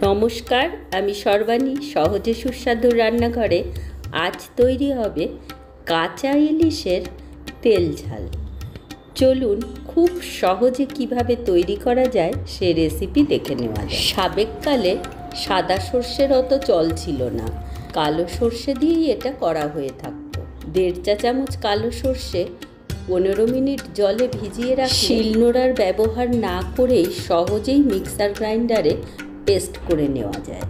নমস্কার, আমি সর্বাণী। সহজে সুস্বাদু রান্নাঘরে আজ তৈরি হবে কাঁচা ইলিশের তেল ঝাল। চলুন খুব সহজে কিভাবে তৈরি করা যায় সে রেসিপি দেখে নেওয়া যায়। সাবেককালে সাদা সর্ষের অত চল ছিল না, কালো সর্ষে দিয়েই এটা করা হয়ে থাকতো। 1.5 চা চামচ কালো সর্ষে 15 মিনিট জলে ভিজিয়ে রাখলে শিলনোড়ার ব্যবহার না করেই সহজেই মিক্সার গ্রাইন্ডারে পেস্ট করে নেওয়া যায়।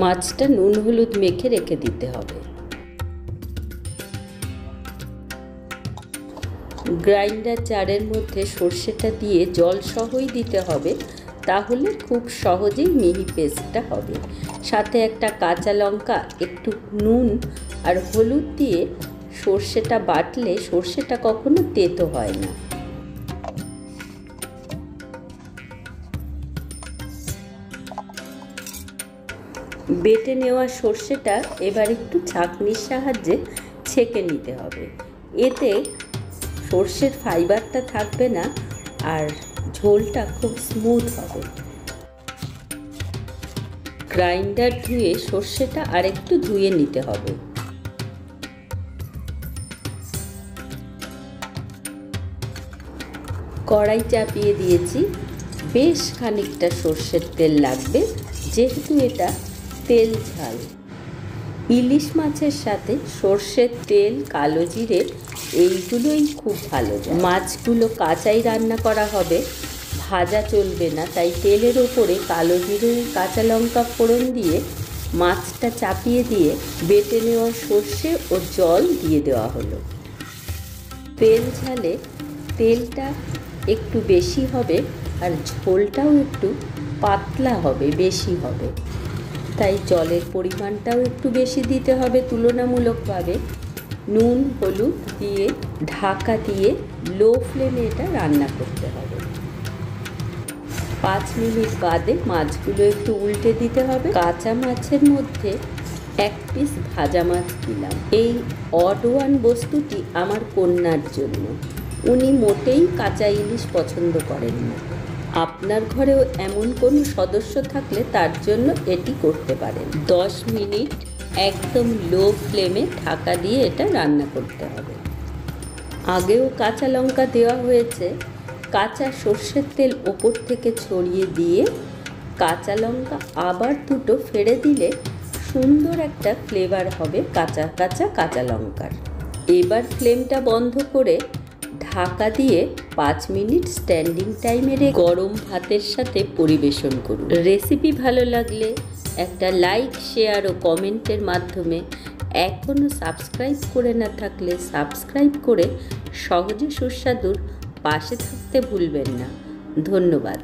মাছটা নুন হলুদ মেখে রেখে দিতে হবে। গ্রাইন্ডার জারের মধ্যে সর্ষেটা দিয়ে জল সহই দিতে হবে, তাহলে খুব সহজেই মিহি পেস্টটা হবে। সাথে একটা কাঁচা লঙ্কা, একটু নুন আর হলুদ দিয়ে সর্ষেটা বাটলে সর্ষেটা কখনো তেতো হয় না। বেটে নেওয়া সর্ষেটা এবার একটু ছাঁকনির সাহায্যে ছেঁকে নিতে হবে। এতে সর্ষের ফাইবারটা থাকবে না আর ঝোলটা খুব স্মুথ হবে। গ্রাইন্ডার ধুয়ে সর্ষেটা আরেকটু ধুয়ে নিতে হবে। কড়াই চাপিয়ে দিয়েছি। বেশ খানিকটা সর্ষের তেল লাগবে, যেহেতু এটা তেল ঝাল। ইলিশ মাছের সাথে সর্ষের তেল, কালো জিরে এইগুলোই খুব ভালো যায়। মাছগুলো কাঁচাই রান্না করা হবে, ভাজা চলবে না, তাই তেলের ওপরে কালো জিরে, কাঁচা লঙ্কা ফোড়ন দিয়ে মাছটা চাপিয়ে দিয়ে বেটে নেওয়া সর্ষে ও জল দিয়ে দেওয়া হলো। তেল ঝালে তেলটা একটু বেশি হবে আর ঝোলটাও একটু পাতলা হবে, বেশি হবে, তাই জলের পরিমাণটাও একটু বেশি দিতে হবে তুলনামূলকভাবে। নুন হলুদ দিয়ে ঢাকা দিয়ে লো ফ্লেমে এটা রান্না করতে হবে। 5 মিনিট বাদে মাছগুলো একটু উল্টে দিতে হবে। কাঁচা মাছের মধ্যে 1 পিস ভাজা মাছ দিলাম। এই অড ওয়ান বস্তুটি আমার কন্যার জন্য, উনি মোটেই কাঁচা ইলিশ পছন্দ করেন না। আপনার ঘরেও এমন কোনো সদস্য থাকলে তার জন্য এটি করতে পারেন। 10 মিনিট একদম লো ফ্লেমে ঢাকা দিয়ে এটা রান্না করতে হবে। আগেও কাঁচা লঙ্কা দেওয়া হয়েছে। কাঁচা সর্ষের তেল ওপর থেকে ছড়িয়ে দিয়ে কাঁচা লঙ্কা আবার দুটো ফেড়ে দিলে সুন্দর একটা ফ্লেভার হবে কাঁচা কাঁচা কাঁচা লঙ্কার। এবার ফ্লেমটা বন্ধ করে ঢাকা দিয়ে 5 মিনিট স্ট্যান্ডিং টাইমে গরম ভাতের সাথে পরিবেশন করুন। রেসিপি ভালো লাগলে একটা লাইক, শেয়ার ও কমেন্টের মাধ্যমে, এখনও সাবস্ক্রাইব করে না থাকলে সাবস্ক্রাইব করে সহজে সুস্বাদুর পাশে থাকতে ভুলবেন না। ধন্যবাদ।